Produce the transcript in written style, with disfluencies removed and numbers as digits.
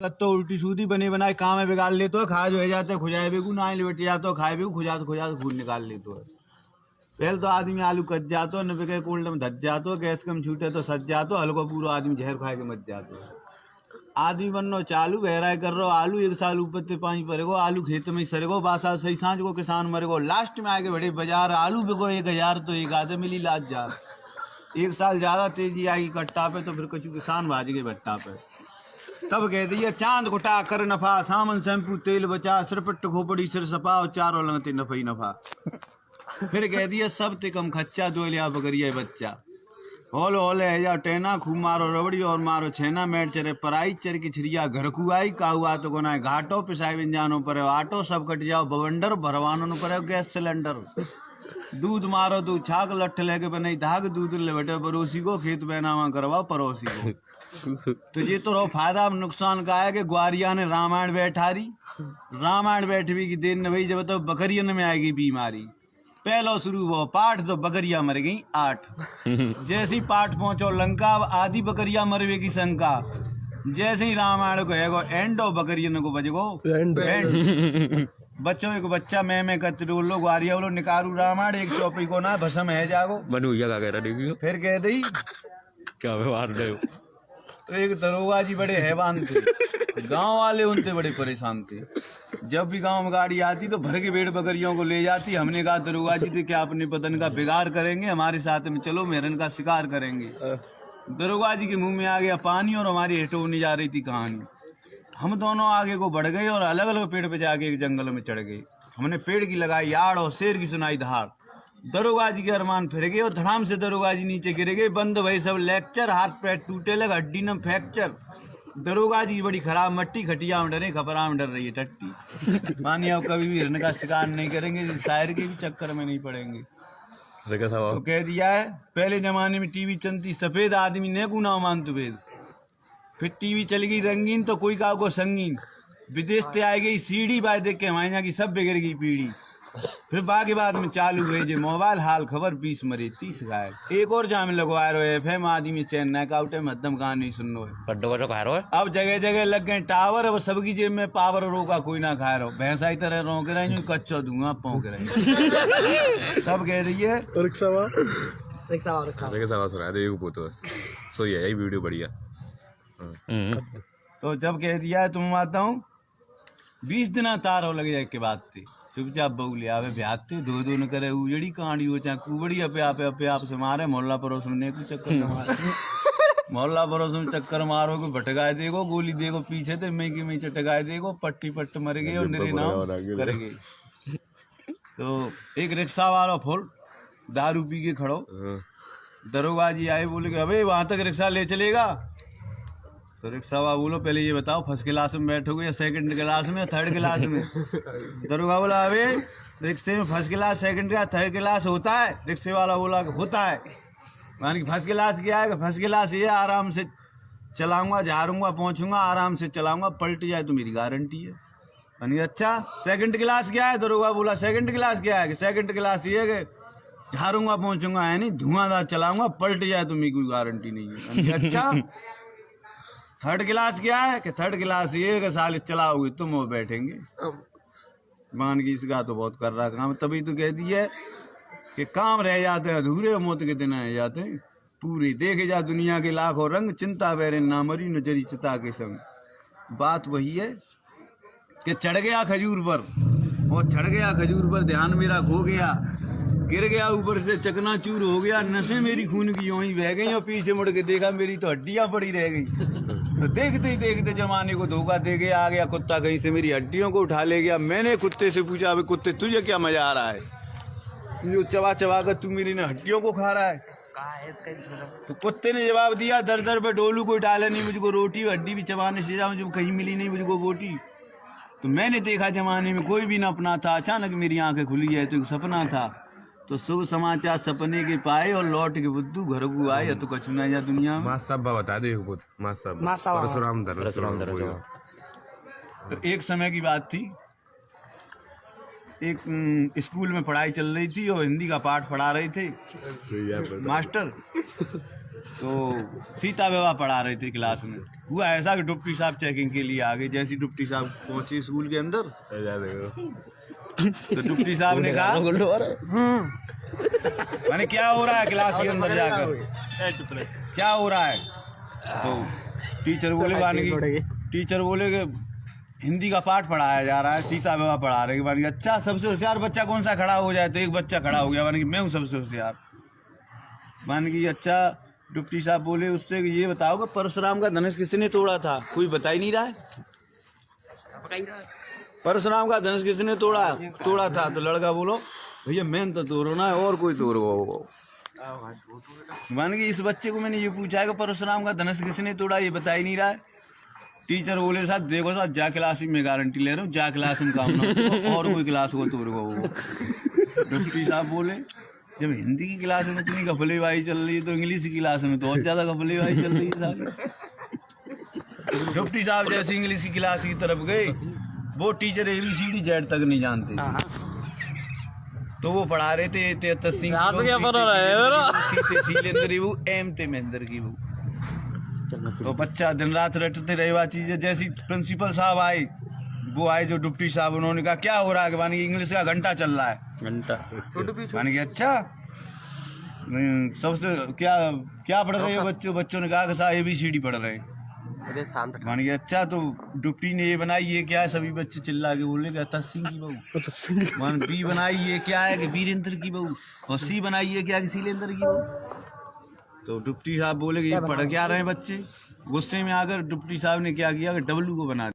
तो उल्टी सूदी बने बनाए काम में बिगाड़ ले तो खा जो है जाते खुजाए बेगू ना लेट जाते खाए बेगू खुजा तो खून निकाल ले तो पहले तो आदमी आलू कच जातो न बिके कोल्ड में धस जातो गैस कम छूटे तो सज जातो हल्को पूरा आदमी जहर खाए के मच जातो आदमी बननो चालू गहराई कर रहो आलू एक साल ऊपर ते पानी पड़ेगो आलू खेत में ही सरेगो बासा सही सांझ को किसान मरेगो लास्ट में आके बड़े बाजार आलू बिको 1000 तो एक आधे मिली लाज जा एक साल ज्यादा तेजी आएगी कट्टा पे तो फिर कुछ किसान भाज गए भट्टा पे तब कह दिए चांद घुटा कर नफा सामन शैम्पू तेल बचा सिरपट खोपड़ी सिर सपा और चारों लगते नफा ही नफा फिर कह दिया सब ते कम खच्चा दो लिया बकरिया बच्चा होलो होले है जा टेना खूब मारो रबड़ी और मारो छेना मैट चरे पराई चर की छिड़िया घर कुआई काहुआ तो कोना घाटो पिसाई विंजानो पर आटो सब कट जाओ बवंडर भरवानो न पर गैस सिलेंडर दूध मारो तू छाक लठ लेके बनाई धाग दूध ले बैठे पड़ोसी को खेत बहनावा करवाओ पड़ोसी को तो ये तो फायदा नुकसान का है कि ग्वारिया ने रामायण बैठारी रामायण बैठवी की देर न भाई जब तो बकरियन में आएगी बीमारी पहलो शुरू वो पाठ तो बकरिया मर गई 8 जैसी पाठ पहुंचो लंका आधी बकरिया मरवे की शंका जैसे ही रामायण को है एंडो बकरियन को बजगो एंड बच्चों एक बच्चा मैं कतरो लो ग्वारिया बोलो निकारू रामायण एक चौपी को ना भसम है जागो बनू या कह रहा देखियो फिर कह दी क्या व्यवहार दे तो एक दरोगा जी बड़े हैवान थे गांव वाले उनसे बड़े परेशान थे जब भी गांव में गाड़ी आती तो भर के भेड़ बकरियों को ले जाती हमने कहा दरोगा जी थे क्या अपने पतन का बिगाड़ करेंगे हमारे साथ में चलो मेरन का शिकार करेंगे दरोगा जी के मुंह में आ गया पानी और हमारी हेटो होने जा रही थी कहानी हम दोनों आगे को बढ़ गए और अलग अलग पेड़ पे जाके एक जंगल में चढ़ गए हमने पेड़ की लगाई आड़ और शेर की सुनाई धाड़ दरोगा जी के अरमान फिर गए और धड़ाम से दरोगा जी नीचे गिर गए बंद भाई सब लेक्चर हाथ पैर टूटे लगे हड्डी न फ्रैक्चर दरोगा जी बड़ी खराब मट्टी खटिया में डरे खपरा में डर रही है टट्टी मानिए अब कभी भी हिरन का शिकार नहीं करेंगे शायर के भी चक्कर में नहीं पड़ेंगे तो कह दिया है पहले जमाने में टीवी चलती सफेद आदमी ने गुना मान तुबेद फिर टीवी चल गई रंगीन तो कोई का को संगीन विदेश से आई गई सीढ़ी बाय देख के हमारे यहाँ की सब बिगड़ गई पीढ़ी फिर बाकी बाद में चालू हुए जो मोबाइल हाल खबर 20 मरे 30 घायल एक और जाम लगवा रहे FM आदमी चैन न काउट है मध्यम कहां नहीं सुन रहे अब जगह जगह लग गए टावर अब सबकी जेब में पावर रोका कोई ना खा रहा भैंसा ही तरह रोक रहे हैं कच्चो दूंगा पौंक रहे सब कह रही है वीडियो बढ़िया तो जब कह दिया है तुम आता हूँ 20 दिन तार हो लगे जाए के बाद थी चुपचाप बहू ले आवे ब्याते दो न करे उजड़ी कहानी हो चाहे कुबड़ी अपे आप से मारे मोहल्ला पड़ोस में को चक्कर न मारे मोहल्ला पड़ोस में चक्कर मारो को भटकाए देगो गोली देगो पीछे थे मैं की मैं चटकाए देगो पट्टी पट्ट मर गई और निरे नाम करेंगे तो एक रिक्शा वाला फुल दारू पी के खड़ो दरोगा जी आए बोले अबे वहां तक रिक्शा ले चलेगा तो रिक्शा वाला बोलो पहले ये बताओ फर्स्ट क्लास में बैठोगे या सेकंड क्लास में या थर्ड क्लास में दरोगा बोला अबे रिक्शे में first class second class third class होता है रिक्शे वाला बोला होता है मानी फर्स्ट क्लास क्या है फर्स्ट क्लास ये आराम से चलाऊंगा झाड़ूंगा पहुंचूंगा आराम से चलाऊंगा पलट जाए तो मेरी गारंटी है मानी अच्छा सेकंड क्लास क्या है दरोगा बोला सेकंड क्लास क्या है सेकंड क्लास ये है कि झाड़ूंगा पहुंचूंगा है नहीं धुआंधार चलाऊंगा पलट जाए तो मेरी कोई गारंटी नहीं है अच्छा थर्ड क्लास क्या है कि थर्ड क्लास ये कि साल चलाओगे तुम वो बैठेंगे मान की इसका तो बहुत कर रहा काम तभी तो कहती है कि काम रह जाते हैं अधूरे मौत के दिन रह जाते हैं पूरी देखे जा दुनिया के लाखों रंग चिंता बेरे ना मरी नजरी चिता के संग बात वही है कि चढ़ गया खजूर पर और चढ़ गया खजूर पर ध्यान मेरा खो गया गिर गया ऊपर से चकनाचूर हो गया नसें मेरी खून की यूं ही बह गई और पीछे मुड़ के देखा मेरी तो हड्डियां पड़ी रह गई तो देखते ही देखते जमाने को धोखा दे गया आ गया कुत्ता कहीं से मेरी हड्डियों को उठा ले गया मैंने कुत्ते से पूछा अबे कुत्ते तुझे क्या मजा आ रहा है जो चबा चबा कर तू मेरी हड्डियों को खा रहा है तो कुत्ते ने जवाब दिया दर दर पे डोलू कोई डाले नहीं मुझको रोटी हड्डी भी चबाने से जाऊँ जब कहीं मिली नहीं मुझको बोटी तो मैंने देखा जमाने में कोई भी न अपना था अचानक मेरी आंखें खुली है तो एक सपना था तो शुभ समाचार सपने के पाए और लौट के बुद्धू घर को आए तो कछु ना जा दुनिया में बता दे परशुराम तो एक समय की बात थी एक स्कूल में पढ़ाई चल रही थी और हिंदी का पाठ पढ़ा रहे थे मास्टर तो सीता विवाह पढ़ा रहे थे क्लास में। हुआ ऐसा कि डिप्टी साहब चेकिंग के लिए आ गए। जैसे डिप्टी साहब पहुंचे स्कूल के अंदर तो डिप्टी साहब ने कहा मैंने क्या हो रहा है क्लास के अंदर जाकर, क्या हो रहा है? तो टीचर बोले कि हिंदी का पाठ पढ़ाया जा रहा है, सीता विवाह पढ़ा रहे। मानी अच्छा सबसे होशियार बच्चा कौन सा खड़ा हो जाए? तो एक बच्चा खड़ा हो गया, मानी कि मैं हूँ सबसे होशियार। मान की अच्छा डिप्टी साहब बोले उससे कि ये बताओ कि परशुराम का धनुष किसने तोड़ा था? कोई बता ही नहीं रहा है। परशुराम का धनुष किसने तोड़ा था? तो लड़का बोलो भैया मैं तो तोड़ो ना, और कोई तोड़ो। मान की इस बच्चे को मैंने ये पूछा है कि परशुराम का धनुष किसने तोड़ा, ये बता ही नहीं रहा है। टीचर बोले साहब देखो साहब जा क्लास में गारंटी ले रहा हूँ, जा क्लास में काम ना और कोई क्लास को तोड़। डिप्टी साहब बोले जब हिंदी की क्लास में इतनी गफलेबाजी चल रही है तो इंग्लिश की क्लास में तो और ज्यादा गफलेबाजी चल रही है साहब। डिप्टी साहब जैसे इंग्लिश की क्लास की तरफ गए, वो टीचर ABCD Z तक नहीं जानते, तो वो पढ़ा रहे थे तो बच्चा दिन रात रटते रहे हुआ चीजें। जैसी प्रिंसिपल साहब आए, वो आए जो डिप्टी साहब, उन्होंने कहा क्या हो रहा है? मानी इंग्लिश का घंटा चल रहा है। मानी कि अच्छा सबसे क्या पढ़ रहे हो बच्चों ने कहा कि साहब ABCD पढ़ रहे हैं। मानी कि अच्छा तो डिप्टी ने ये बनाई, ये क्या है? सभी बच्चे चिल्ला के बोले कि तस्सिंह की बहू। मान B बनाई, ये क्या है? कि वीरेंद्र की बहू। और C बनाई, ये क्या? कि शैलेंद्र की बहू। तो डिप्टी साहब बोले कि ये पढ़ क्या रहे हैं बच्चे? गुस्से में आकर डिप्टी साहब ने क्या किया कि W को बना